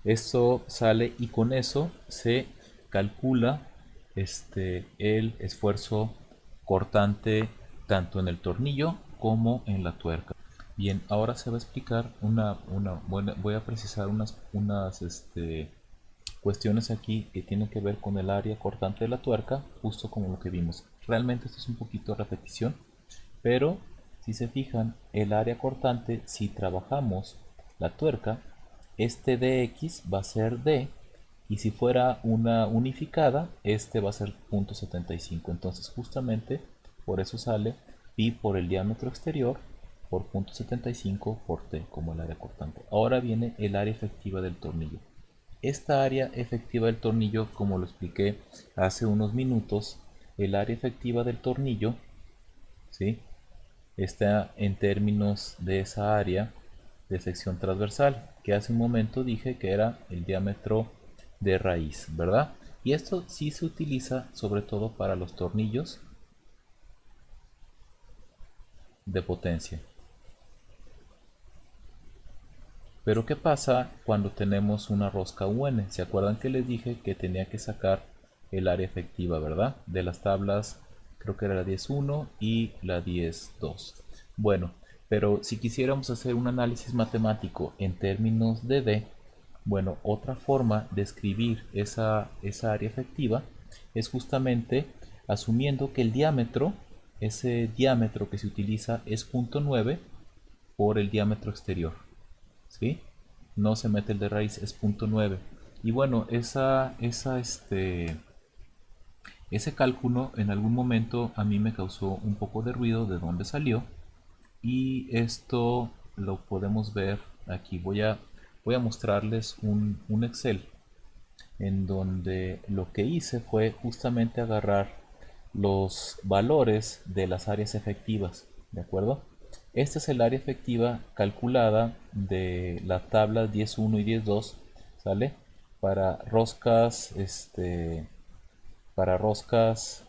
eso sale y con eso se calcula el esfuerzo cortante tanto en el tornillo como en la tuerca. Bien, ahora se va a explicar voy a precisar unas cuestiones aquí que tienen que ver con el área cortante de la tuerca, justo como lo que vimos. Realmente esto es un poquito de repetición, pero si se fijan, el área cortante, si trabajamos la tuerca, este dx va a ser d, y si fuera una unificada, este va a ser 0.75. Entonces justamente por eso sale pi por el diámetro exterior por 0.75 por t como el área cortante. Ahora viene el área efectiva del tornillo. Esta área efectiva del tornillo, como lo expliqué hace unos minutos, el área efectiva del tornillo, ¿sí?, está en términos de esa área de sección transversal, que hace un momento dije que era el diámetro de raíz, ¿verdad? Y esto sí se utiliza sobre todo para los tornillos de potencia. Pero ¿qué pasa cuando tenemos una rosca UN? ¿Se acuerdan que les dije que tenía que sacar el área efectiva, verdad? De las tablas, creo que era la 10.1 y la 10.2. Bueno, pero si quisiéramos hacer un análisis matemático en términos de D, bueno, otra forma de escribir esa área efectiva es justamente asumiendo que el diámetro, ese diámetro que se utiliza es 0.9 por el diámetro exterior. ¿Sí? No se mete el de raíz, es 0.9. Y bueno, ese cálculo en algún momento a mí me causó un poco de ruido de dónde salió. Y esto lo podemos ver aquí. Voy a mostrarles un Excel en donde lo que hice fue justamente agarrar los valores de las áreas efectivas, ¿de acuerdo? Esta es el área efectiva calculada de las tablas 10.1 y 10.2, ¿sale? Para roscas, para roscas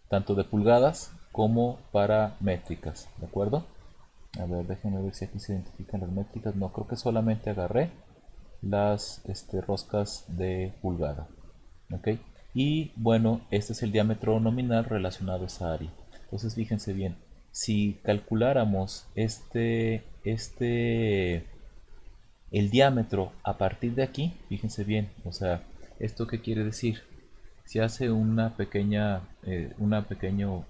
tanto de pulgadas como para métricas, ¿de acuerdo? A ver, déjenme ver si aquí se identifican las métricas. No, creo que solamente agarré las roscas de pulgada. ¿Ok? Y bueno, este es el diámetro nominal relacionado a esa área. Entonces fíjense bien, si calculáramos el diámetro a partir de aquí, fíjense bien, o sea, ¿Esto qué quiere decir? Se hace un pequeño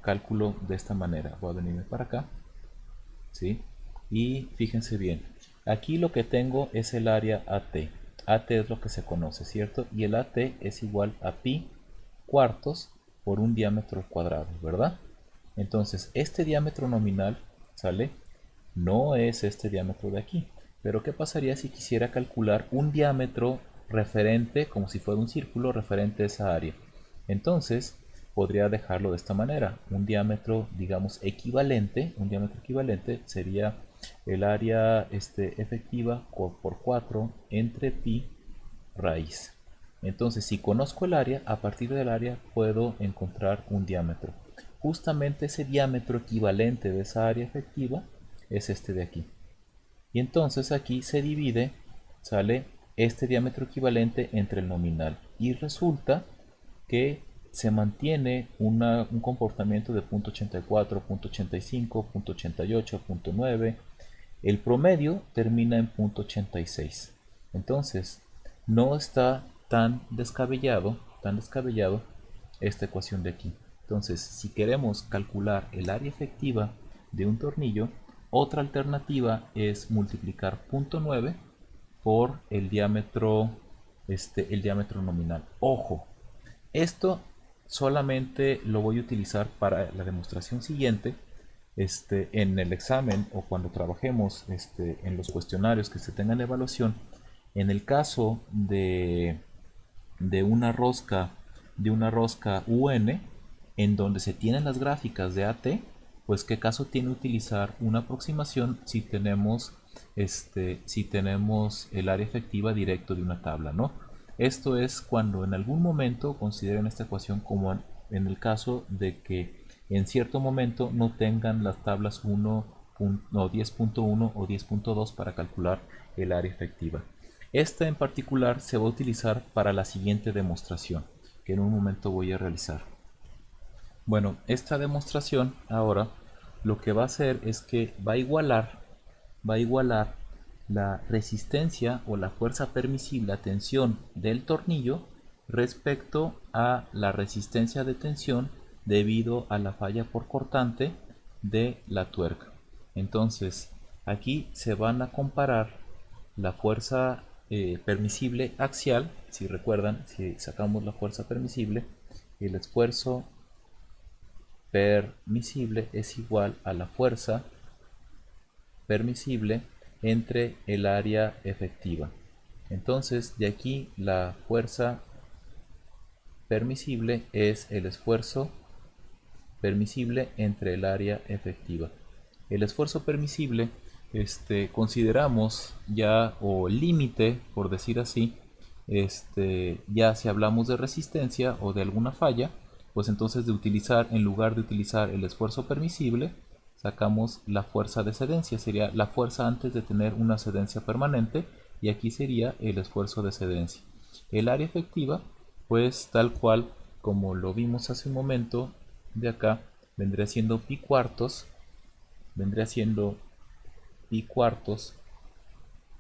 cálculo de esta manera. Voy a venirme para acá, ¿sí? Y fíjense bien, aquí lo que tengo es el área AT. AT es lo que se conoce, ¿cierto? Y el AT es igual a pi cuartos por un diámetro al cuadrado, ¿verdad? Entonces, este diámetro nominal, ¿sale? No es este diámetro de aquí. Pero ¿qué pasaría si quisiera calcular un diámetro referente, como si fuera un círculo referente a esa área? Entonces, podría dejarlo de esta manera. Un diámetro, digamos, equivalente, un diámetro equivalente sería el área efectiva por 4 entre pi raíz. Entonces, si conozco el área, a partir del área puedo encontrar un diámetro. Justamente ese diámetro equivalente de esa área efectiva es este de aquí. Y entonces aquí se divide, sale este diámetro equivalente entre el nominal. Y resulta que se mantiene un comportamiento de 0.84, 0.85, 0.88, 0.9. El promedio termina en 0.86. Entonces, no está tan descabellado esta ecuación de aquí. Entonces, si queremos calcular el área efectiva de un tornillo, otra alternativa es multiplicar 0.9 por el diámetro nominal. Ojo, esto solamente lo voy a utilizar para la demostración siguiente. En el examen o cuando trabajemos en los cuestionarios que se tengan de evaluación, en el caso de una rosca UN en donde se tienen las gráficas de AT, pues qué caso tiene utilizar una aproximación si tenemos el área efectiva directo de una tabla, ¿no? Esto es cuando en algún momento consideren esta ecuación como en el caso de que en cierto momento no tengan las tablas 10.1 o 10.2 para calcular el área efectiva. Esta en particular se va a utilizar para la siguiente demostración, que en un momento voy a realizar. Bueno, esta demostración ahora lo que va a hacer es que va a igualar la resistencia o la fuerza permisible a tensión del tornillo respecto a la resistencia de tensión debido a la falla por cortante de la tuerca. Entonces, aquí se van a comparar la fuerza permisible axial. Si recuerdan, si sacamos la fuerza permisible, el esfuerzo permisible es igual a la fuerza permisible entre el área efectiva. Entonces, de aquí la fuerza permisible es el esfuerzo permisible entre el área efectiva. El esfuerzo permisible, consideramos ya, o límite, por decir así, ya si hablamos de resistencia o de alguna falla, pues entonces en lugar de utilizar el esfuerzo permisible, sacamos la fuerza de cedencia, sería la fuerza antes de tener una cedencia permanente, y aquí sería el esfuerzo de cedencia. El área efectiva, pues tal cual como lo vimos hace un momento, de acá vendría siendo pi cuartos,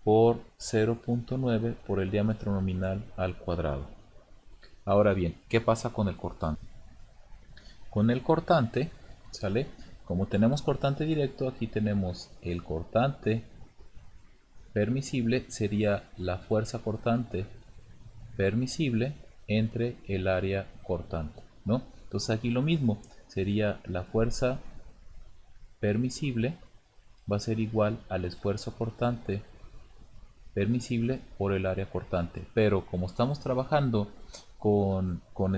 por 0.9 por el diámetro nominal al cuadrado. Ahora bien, ¿qué pasa con el cortante? Con el cortante, ¿sale? Como tenemos cortante directo, aquí tenemos el cortante permisible, sería la fuerza cortante permisible entre el área cortante, ¿no? Entonces aquí lo mismo, sería la fuerza permisible va a ser igual al esfuerzo cortante permisible por el área cortante. Pero como estamos trabajando con, con,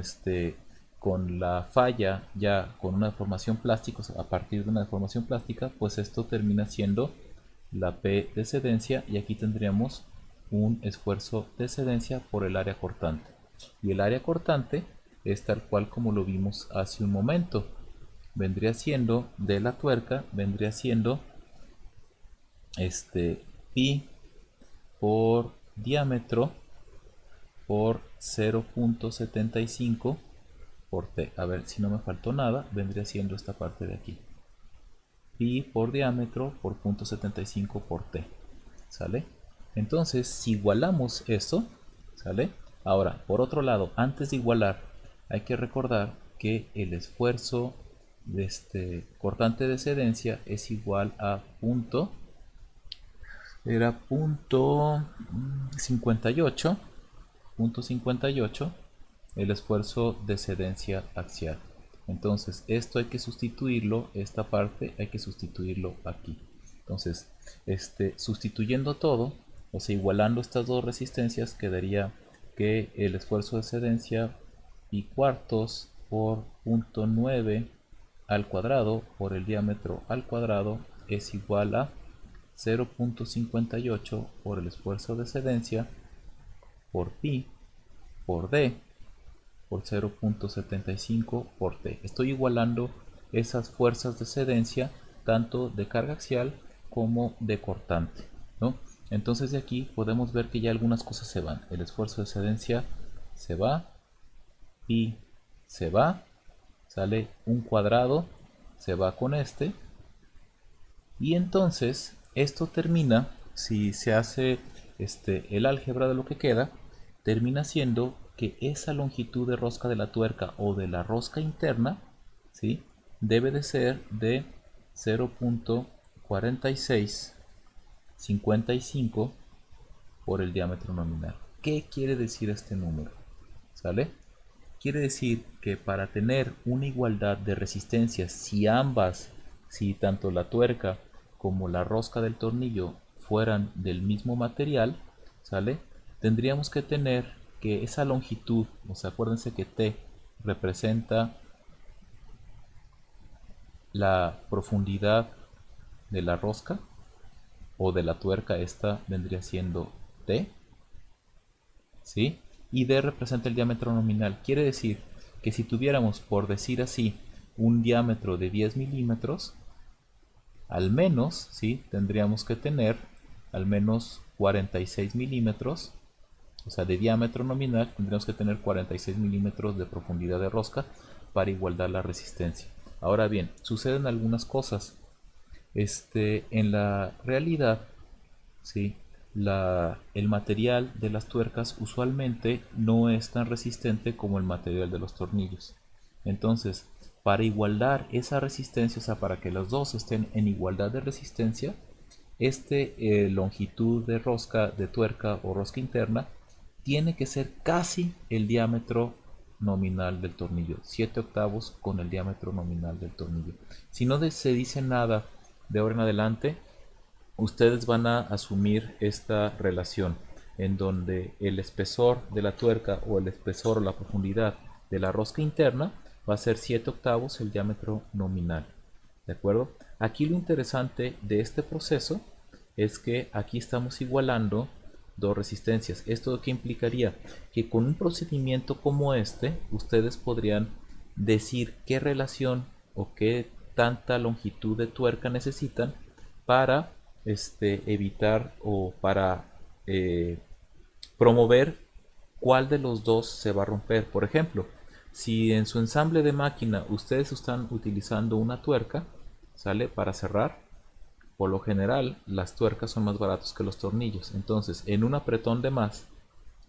con la falla ya con una deformación plástica, a partir de una deformación plástica, pues esto termina siendo la P de cedencia, y aquí tendríamos un esfuerzo de cedencia por el área cortante. Y el área cortante es tal cual como lo vimos hace un momento. Vendría siendo de la tuerca, vendría siendo pi por diámetro por 0.75 por t. A ver si no me faltó nada, vendría siendo esta parte de aquí. Pi por diámetro por 0.75 por t. ¿Sale? Entonces, si igualamos esto, ¿sale? Ahora, por otro lado, antes de igualar, hay que recordar que el esfuerzo de este cortante de excedencia es igual a punto 58, punto 58 el esfuerzo de excedencia axial. Entonces, esto hay que sustituirlo, esta parte hay que sustituirlo aquí. Entonces, sustituyendo todo, o sea, igualando estas dos resistencias, quedaría que el esfuerzo de excedencia pi cuartos por punto 9 al cuadrado por el diámetro al cuadrado es igual a 0.58 por el esfuerzo de excedencia por pi por d por 0.75 por t. Estoy igualando esas fuerzas de excedencia tanto de carga axial como de cortante, ¿no? Entonces de aquí podemos ver que ya algunas cosas se van. El esfuerzo de excedencia se va, pi se va, sale un cuadrado, se va con este, y entonces esto termina, si se hace el álgebra de lo que queda, termina siendo que esa longitud de rosca de la tuerca o de la rosca interna, ¿sí?, debe de ser de 0.4655 por el diámetro nominal. ¿Qué quiere decir este número? ¿Sale? Quiere decir que para tener una igualdad de resistencias, si tanto la tuerca como la rosca del tornillo fueran del mismo material, ¿sale? Tendríamos que tener que esa longitud, o sea, acuérdense que T representa la profundidad de la rosca o de la tuerca, esta vendría siendo T, ¿sí? Y D representa el diámetro nominal. Quiere decir que si tuviéramos, por decir así, un diámetro de 10 milímetros, al menos, ¿sí?, tendríamos que tener al menos 46 milímetros, o sea, de diámetro nominal, tendríamos que tener 46 milímetros de profundidad de rosca para igualar la resistencia. Ahora bien, suceden algunas cosas. En la realidad, ¿sí?, el material de las tuercas usualmente no es tan resistente como el material de los tornillos. Entonces, para igualar esa resistencia, o sea, para que los dos estén en igualdad de resistencia, longitud de rosca de tuerca o rosca interna tiene que ser casi el diámetro nominal del tornillo, 7 octavos con el diámetro nominal del tornillo. Si no se dice nada de ahora en adelante, ustedes van a asumir esta relación en donde el espesor de la tuerca o el espesor o la profundidad de la rosca interna va a ser 7 octavos el diámetro nominal. ¿De acuerdo? Aquí lo interesante de este proceso es que aquí estamos igualando dos resistencias. ¿Esto qué implicaría? Que con un procedimiento como este, ustedes podrían decir qué relación o qué tanta longitud de tuerca necesitan para evitar o para promover cuál de los dos se va a romper. Por ejemplo, si en su ensamble de máquina ustedes están utilizando una tuerca, ¿sale?, para cerrar, por lo general las tuercas son más baratos que los tornillos. Entonces, en un apretón de más,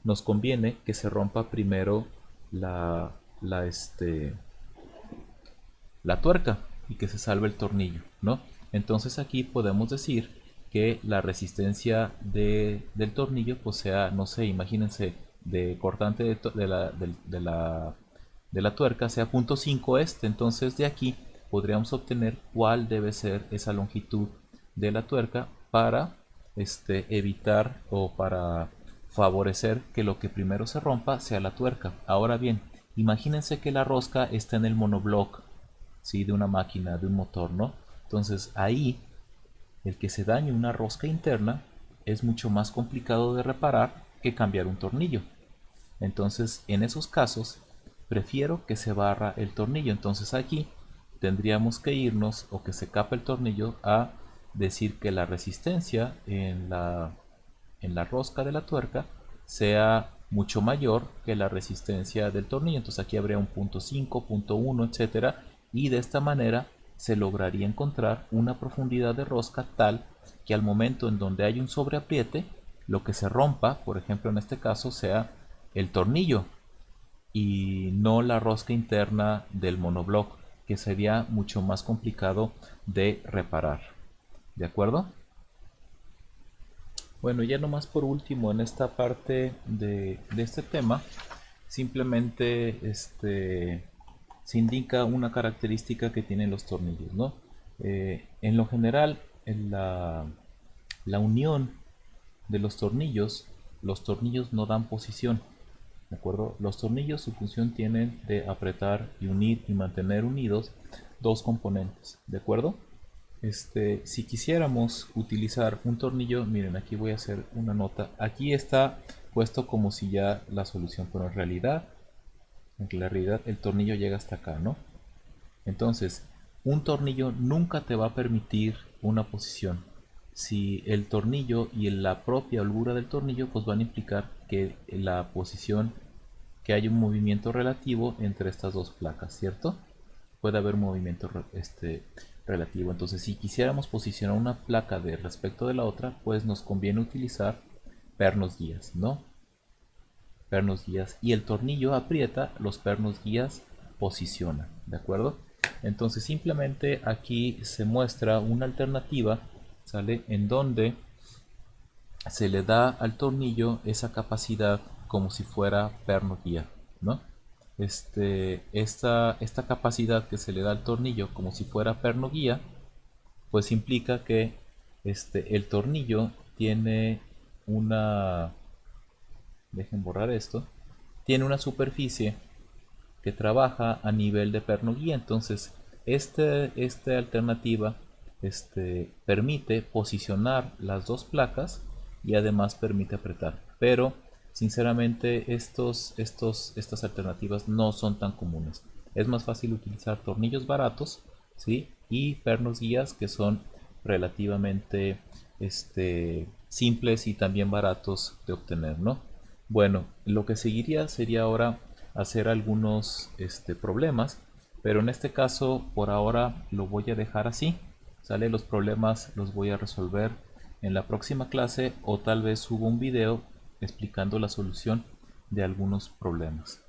nos conviene que se rompa primero la tuerca y que se salve el tornillo, ¿no? Entonces aquí podemos decir que la resistencia del tornillo pues sea, no sé, imagínense, de cortante de la tuerca sea 0.5 entonces de aquí podríamos obtener cuál debe ser esa longitud de la tuerca para evitar o para favorecer que lo que primero se rompa sea la tuerca. Ahora bien, imagínense que la rosca está en el monobloc, ¿sí?, de una máquina, de un motor, ¿no? Entonces ahí el que se dañe una rosca interna es mucho más complicado de reparar que cambiar un tornillo. Entonces en esos casos prefiero que se barra el tornillo. Entonces aquí tendríamos que irnos, o que se capa el tornillo, a decir que la resistencia en la rosca de la tuerca sea mucho mayor que la resistencia del tornillo. Entonces aquí habría un punto 5, punto 1, etcétera, y de esta manera se lograría encontrar una profundidad de rosca tal que al momento en donde hay un sobreapriete, lo que se rompa, por ejemplo en este caso, sea el tornillo y no la rosca interna del monobloc, que sería mucho más complicado de reparar. ¿De acuerdo? Bueno, ya nomás por último en esta parte de este tema, simplemente se indica una característica que tienen los tornillos, ¿no? En lo general, en la unión de los tornillos no dan posición, ¿de acuerdo? Los tornillos su función tienen de apretar y unir y mantener unidos dos componentes, ¿de acuerdo? Si quisiéramos utilizar un tornillo, miren, aquí voy a hacer una nota. Aquí está puesto como si ya la solución, pero en realidad el tornillo llega hasta acá, ¿no? Entonces, un tornillo nunca te va a permitir una posición. Si el tornillo y la propia holgura del tornillo pues van a implicar que la posición, que hay un movimiento relativo entre estas dos placas, ¿cierto? Puede haber movimiento relativo. Entonces, si quisiéramos posicionar una placa de respecto de la otra, pues nos conviene utilizar pernos guías, ¿no? Pernos guías, y el tornillo aprieta, los pernos guías posicionan, ¿de acuerdo? Entonces simplemente aquí se muestra una alternativa, ¿sale? En donde se le da al tornillo esa capacidad como si fuera perno guía, ¿no? Esta capacidad que se le da al tornillo como si fuera perno guía, pues implica que el tornillo tiene una, dejen borrar esto, tiene una superficie que trabaja a nivel de perno guía. Entonces, esta alternativa permite posicionar las dos placas y además permite apretar. Pero, sinceramente, estas alternativas no son tan comunes. Es más fácil utilizar tornillos baratos, ¿sí? Y pernos guías que son relativamente simples y también baratos de obtener, ¿no? Bueno, lo que seguiría sería ahora hacer algunos problemas, pero en este caso por ahora lo voy a dejar así, ¿sale? Los problemas los voy a resolver en la próxima clase, o tal vez subo un video explicando la solución de algunos problemas.